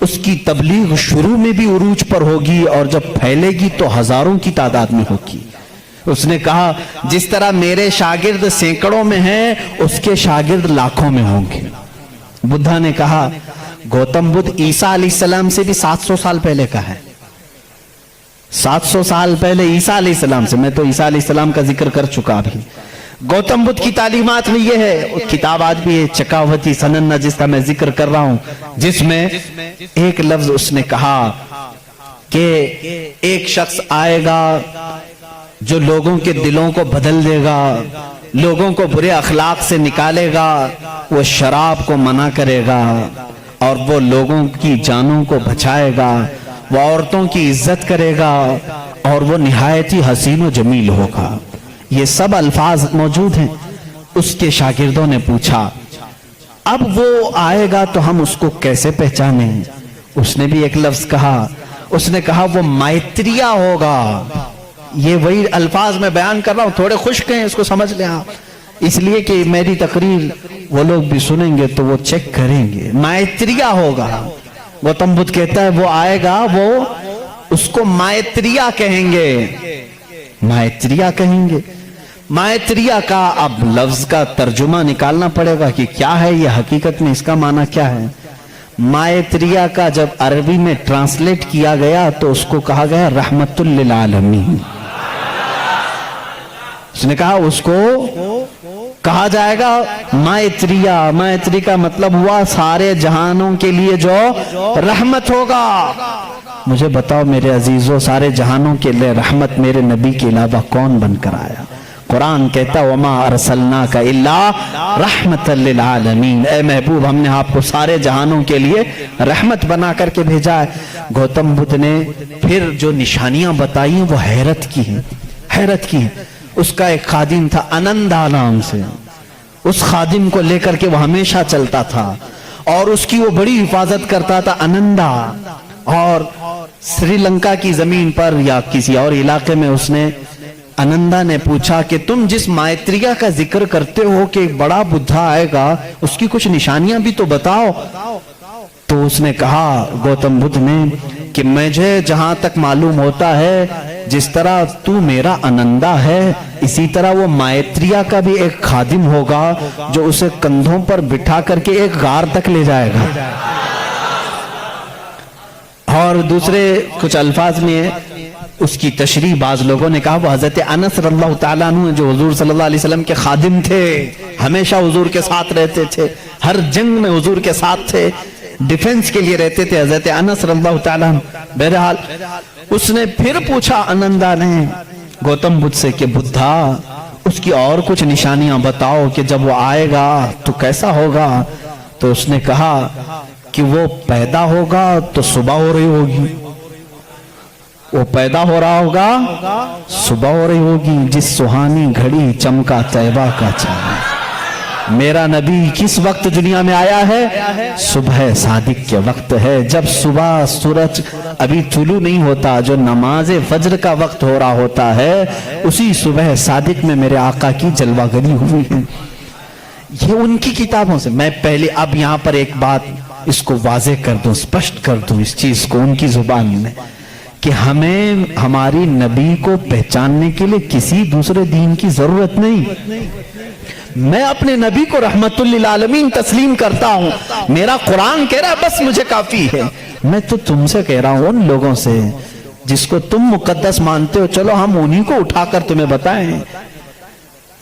اس کی تبلیغ شروع میں بھی عروج پر ہوگی اور جب پھیلے گی تو ہزاروں کی تعداد میں ہوگی۔ اس نے کہا جس طرح میرے شاگرد سینکڑوں میں ہیں اس کے شاگرد لاکھوں میں ہوں گے۔ بدھا نے کہا گوتم بدھ عیسیٰ علیہ السلام سے بھی 700 سال پہلے کا ہے، 700 سال پہلے عیسیٰ علیہ السلام سے، میں تو عیسیٰ علیہ السلام کا ذکر کر چکا ابھی۔ گوتم بدھ کی تعلیمات میں یہ ہے، کتاب آج بھی ہے چکاوتی سننا جس کا میں ذکر کر رہا ہوں، جس میں ایک لفظ اس نے کہا کہ ایک شخص آئے گا جو لوگوں کے دلوں کو بدل دے گا، لوگوں کو برے اخلاق سے نکالے گا، وہ شراب کو منع کرے گا اور وہ لوگوں کی جانوں کو بچائے گا، وہ عورتوں کی عزت کرے گا اور وہ نہایت ہی حسین و جمیل ہوگا۔ یہ سب الفاظ موجود ہیں۔ اس کے شاگردوں نے پوچھا اب وہ آئے گا تو ہم اس کو کیسے پہچانیں؟ اس نے بھی ایک لفظ کہا، اس نے کہا وہ مائتریا ہوگا۔ یہ وہی الفاظ میں بیان کر رہا ہوں، تھوڑے خشک ہیں، اس کو سمجھ لیں آپ، اس لیے کہ میری تقریر وہ لوگ بھی سنیں گے تو وہ چیک کریں گے۔ مائتریا ہوگا، گوتم بدھ کہتا ہے وہ آئے گا، وہ اس کو مائتریا کہیں گے، مائتریا کہیں گے۔ مائتریا کا اب لفظ کا ترجمہ نکالنا پڑے گا کہ کیا ہے یہ، حقیقت میں اس کا معنی کیا ہے۔ مائتریا کا جب عربی میں ٹرانسلیٹ کیا گیا تو اس کو کہا گیا رحمت للعالمین۔ اس نے کہا اس کو کہا جائے گا مائتریا، مائتری کا مطلب ہوا سارے جہانوں کے لیے جو رحمت ہوگا۔ مجھے بتاؤ میرے عزیزو، سارے جہانوں کے لیے رحمت میرے نبی کے علاوہ کون بن کر آیا؟ قرآن کہتا وما ارسلناک الا رحمت للعالمین، اے محبوب ہم نے آپ کو سارے جہانوں کے لیے رحمت بنا کر کے بھیجا ہے۔ گوتم بدھ نے پھر جو نشانیاں بتائی وہ حیرت کی ہیں، حیرت کی ہیں۔ اس کا ایک خادم تھا انندا نام سے، اس خادم کو لے کر کے وہ ہمیشہ چلتا تھا اور اس کی وہ بڑی حفاظت کرتا تھا انندا۔ اور سری لنکا کی زمین پر یا کسی اور علاقے میں اس نے انندا نے پوچھا کہ تم جس مائتریا کا ذکر کرتے ہو کہ ایک بڑا بدھا آئے گا، اس کی کچھ نشانیاں بھی تو بتاؤ۔ تو اس نے کہا گوتم بدھ نے کہ مجھے جہاں تک معلوم ہوتا ہے جس طرح تو میرا انندا ہے اسی طرح وہ مائتریا کا بھی ایک خادم ہوگا جو اسے کندھوں پر بٹھا کر کے ایک غار تک لے جائے گا۔ اور دوسرے کچھ الفاظ میں اس کی تشریح بعض لوگوں نے کہا وہ حضرت انس رضی اللہ تعالیٰ عنہ جو حضور صلی اللہ علیہ وسلم کے خادم تھے، ہمیشہ حضور کے ساتھ رہتے تھے، ہر جنگ میں حضور کے ساتھ تھے، ڈیفنس کے لیے رہتے تھے حضرت انس رضی اللہ تعالیٰ عنہ۔ بہرحال اس نے پھر پوچھا انندا نے گوتم بدھ سے کہ بدھا اس کی اور کچھ نشانیاں بتاؤ کہ جب وہ آئے گا تو کیسا ہوگا؟ تو اس نے کہا کہ وہ پیدا ہوگا تو صبح ہو رہی ہوگی، وہ پیدا ہو رہا ہوگا صبح ہو رہی ہوگی، جس سہانی گھڑی چمکا طیبہ کا چاند۔ میرا نبی کس وقت دنیا میں آیا ہے؟ صبح صادق کے وقت ہے، جب صبح سورج ابھی طلوع نہیں ہوتا، جو نماز فجر کا وقت ہو رہا ہوتا ہے، اسی صبح صادق میں میرے آقا کی جلوہ گری ہوئی ہے۔ یہ ان کی کتابوں سے۔ میں پہلے اب یہاں پر ایک بات اس کو واضح کر دوں، سپشٹ کر دوں اس چیز کو ان کی زبان میں، کہ ہمیں ہماری نبی کو پہچاننے کے لیے کسی دوسرے دین کی ضرورت نہیں۔ میں اپنے نبی کو رحمت للعالمین تسلیم کرتا ہوں، میرا قرآن کہہ رہا ہے بس مجھے کافی ہے۔ میں تو تم سے کہہ رہا ہوں، ان لوگوں سے جس کو تم مقدس مانتے ہو، چلو ہم انہی کو اٹھا کر تمہیں بتائیں۔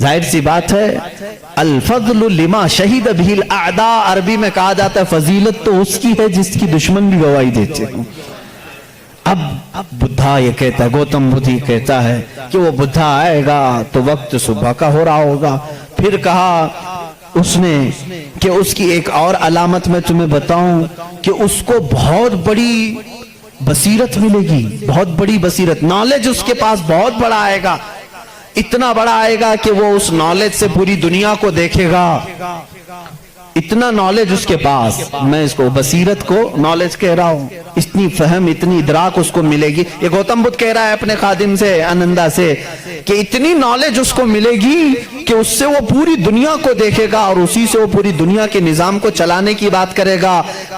ظاہر سی بات ہے الفضل لما شہید بہ الاعداء، عربی میں کہا جاتا ہے فضیلت تو اس کی ہے جس کی دشمن بھی گواہی دیتے ہیں۔ اب بدھا یہ کہتا ہے، گوتم بدھ یہ کہتا ہے کہ وہ بدھا آئے گا تو وقت صبح کا ہو رہا ہوگا۔ پھر کہا اس نے کہ اس کی ایک اور علامت میں تمہیں بتاؤں کہ اس کو بہت بڑی بصیرت ملے گی، بہت بڑی بصیرت، نالج اس کے پاس بہت بڑا آئے گا، اتنا بڑا آئے گا کہ وہ اس نالج سے پوری دنیا کو دیکھے گا، اتنا نالج اس کے پاس۔ میں اس کو بصیرت کو نالج کہہ رہا ہوں، اتنی فہم اتنی ادراک اس کو ملے گی۔ یہ گوتم بدھ کہہ رہا ہے اپنے خادم سے انندا سے کہ اتنی نالج اس کو ملے گی کہ اس سے وہ پوری دنیا کو دیکھے گا اور اسی سے وہ پوری دنیا کے نظام کو چلانے کی بات کرے گا۔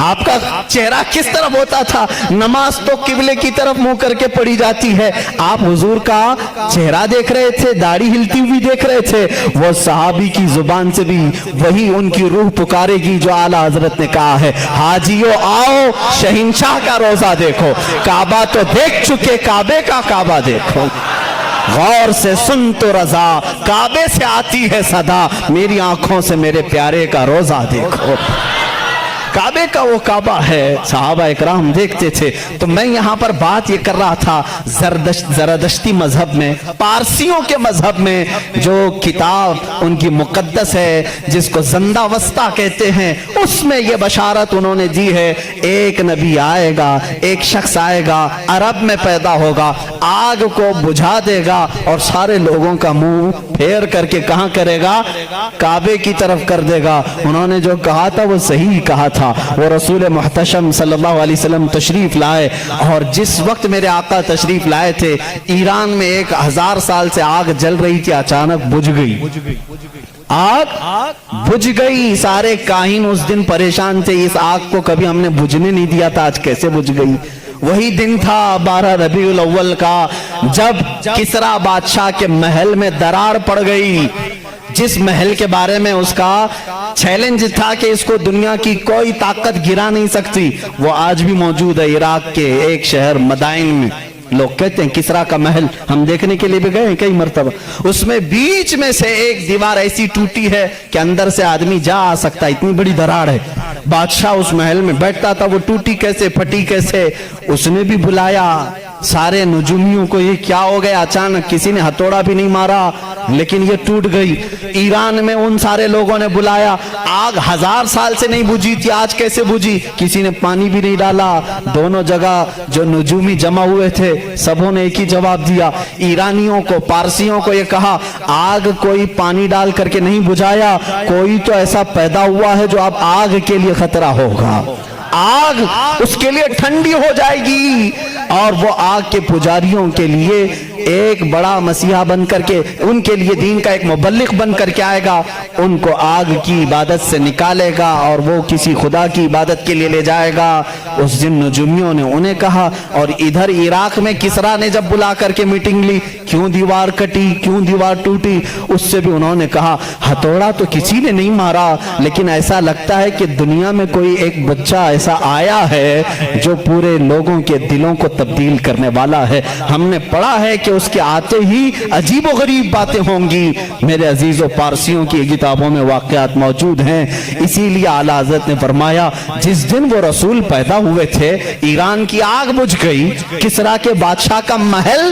آپ کا چہرہ کس طرف ہوتا تھا؟ نماز تو قبلے کی طرف منہ کر کے پڑھی جاتی ہے، آپ حضور کا چہرہ دیکھ رہے تھے، داڑھی ہلتی ہوئی دیکھ رہے تھے۔ وہ صحابی کی زبان سے بھی وہی ان کی روح پکارے گی جو اعلیٰ حضرت نے کہا ہے، حاجیو آؤ شہنشاہ کا روزہ دیکھو، کعبہ تو دیکھ چکے، کعبے کا کعبہ دیکھو، غور سے سن تو رضا، کعبے سے آتی ہے صدا، میری آنکھوں سے میرے پیارے کا روزہ دیکھو۔ کعبے کا وہ کعبہ ہے، صحابہ اکرام دیکھتے تھے۔ تو میں یہاں پر بات یہ کر رہا تھا، زرتشتی مذہب میں، پارسیوں کے مذہب میں جو کتاب ان کی مقدس ہے جس کو زندہ وسطہ کہتے ہیں، اس میں یہ بشارت انہوں نے دی ہے، ایک نبی آئے گا، ایک شخص آئے گا، عرب میں پیدا ہوگا، آگ کو بجھا دے گا اور سارے لوگوں کا منہ پھیر کر کے کہاں کرے گا؟ کعبے کی طرف کر دے گا۔ انہوں نے جو کہا تھا وہ صحیح کہا تھا۔ وہ رسول محتشم صلی اللہ علیہ وسلم تشریف لائے، اور جس وقت میرے آقا تشریف لائے تھے ایران میں 1000 سال سے آگ جل رہی تھی، اچانک بجھ گئی، آگ بجھ گئی۔ سارے کاہن اس دن پریشان تھے، اس آگ کو کبھی ہم نے بجھنے نہیں دیا تھا، آج کیسے بجھ گئی؟ وہی دن تھا 12 ربیع الاول کا، جب کسریٰ بادشاہ کے محل میں درار پڑ گئی، جس محل کے بارے میں اس کا چیلنج تھا کہ اس کو دنیا کی کوئی طاقت گرا نہیں سکتی، وہ آج بھی موجود ہے عراق کے ایک شہر مدائن میں۔ لوگ کہتے ہیں کسریٰ کا محل، ہم دیکھنے کے لیے بھی گئے ہیں کئی مرتبہ، اس میں بیچ میں سے ایک دیوار ایسی ٹوٹی ہے کہ اندر سے آدمی جا آ سکتا ہے، اتنی بڑی دراڑ ہے۔ بادشاہ اس محل میں بیٹھتا تھا، وہ ٹوٹی کیسے، پھٹی کیسے؟ اس نے بھی بلایا سارے نجومیوں کو، یہ کیا ہو گیا اچانک؟ کسی نے ہتھوڑا بھی نہیں مارا لیکن یہ ٹوٹ گئی۔ ایران میں ان سارے لوگوں نے بلایا، آگ 1000 سال سے نہیں بجھی تھی، آج کیسے بجھی؟ کسی نے پانی بھی نہیں ڈالا۔ دونوں جگہ جو نجومی جمع ہوئے تھے سبوں نے ایک ہی جواب دیا، ایرانیوں کو، پارسیوں کو یہ کہا، آگ کوئی پانی ڈال کر کے نہیں بجھایا، کوئی تو ایسا پیدا ہوا ہے جو اب آگ کے لیے خطرہ ہوگا، آگ اس کے لیے ٹھنڈی ہو جائے گی، اور وہ آگ کے پجاریوں کے لیے ایک بڑا مسیحا بن کر کے، ان کے لیے دین کا ایک مبلغ بن کر کے آئے گا، ان کو آگ کی عبادت سے نکالے گا اور وہ کسی خدا کی عبادت کے لیے لے جائے گا۔ اس دن نجومیوں نے انہیں کہا، اور ادھر عراق میں کسریٰ نے جب بلا کر کے میٹنگ لی، کیوں دیوار کٹی، کیوں دیوار ٹوٹی، اس سے بھی انہوں نے کہا ہتھوڑا تو کسی نے نہیں مارا، لیکن ایسا لگتا ہے کہ دنیا میں کوئی ایک بچہ ایسا آیا ہے جو پورے لوگوں کے دلوں کو تبدیل کرنے والا ہے۔ ہم نے پڑھا ہے کہ اس کے آتے ہی عجیب و غریب باتیں ہوں گی۔ میرے عزیزوں، پارسیوں کی کتابوں میں واقعات موجود ہیں، اسی لیے اعلیٰ حضرت نے فرمایا جس دن وہ رسول پیدا ہوئے تھے ایران کی آگ بجھ گئی، کسریٰ کے بادشاہ کا محل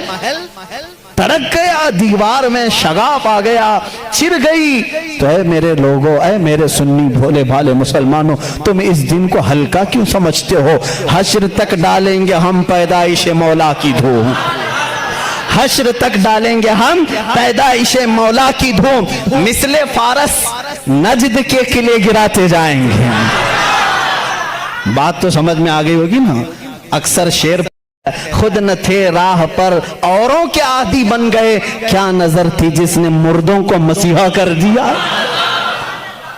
تڑک گیا، دیوار میں شگاف آ گیا، چر گئی۔ تو اے میرے لوگوں، اے میرے سنی بھولے بھالے مسلمانوں، تم اس دن کو ہلکا کیوں سمجھتے ہو؟ حشر تک ڈالیں گے ہم پیدائش مولا کی دھوم، حشر تک ڈالیں گے ہم پیدائش مولا کی دھوم، مثل فارس نجد کے قلعے گراتے جائیں گے۔ بات تو سمجھ میں آ گئی ہوگی نا؟ اکثر شعر خود نہ تھے راہ پر اوروں کے عادی بن گئے، کیا نظر تھی جس نے مردوں کو مسیحا کر دیا،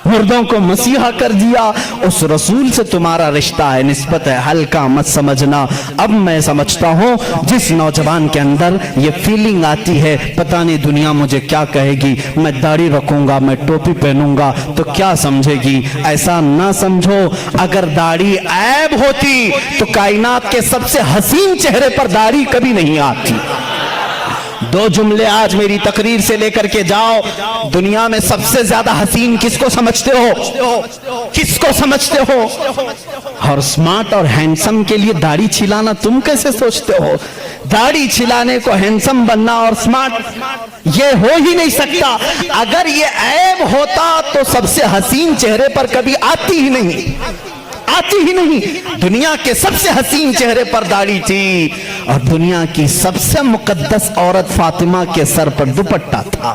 مردوں کو مسیحا کر دیا۔ اس رسول سے تمہارا رشتہ ہے، نسبت ہے، ہلکا مت سمجھنا۔ اب میں سمجھتا ہوں جس نوجوان کے اندر یہ فیلنگ آتی ہے پتہ نہیں دنیا مجھے کیا کہے گی، میں داڑھی رکھوں گا، میں ٹوپی پہنوں گا تو کیا سمجھے گی، ایسا نہ سمجھو۔ اگر داڑھی عیب ہوتی تو کائنات کے سب سے حسین چہرے پر داڑھی کبھی نہیں آتی۔ دو جملے آج میری تقریر سے لے کر کے جاؤ، دنیا میں سب سے زیادہ حسین کس کو سمجھتے ہو؟ کس کو سمجھتے ہو؟ اور سمارٹ اور ہینڈسم کے لیے داڑھی چھلانا تم کیسے سوچتے ہو؟ داڑھی چھلانے کو ہینڈسم بننا اور سمارٹ یہ ہو ہی نہیں سکتا۔ اگر یہ عیب ہوتا تو سب سے حسین چہرے پر کبھی آتی ہی نہیں، آتی ہی نہیں۔ دنیا کے سب سے حسین چہرے پر داڑھی تھی، اور دنیا کی سب سے مقدس عورت فاطمہ کے سر پر دوپٹہ تھا۔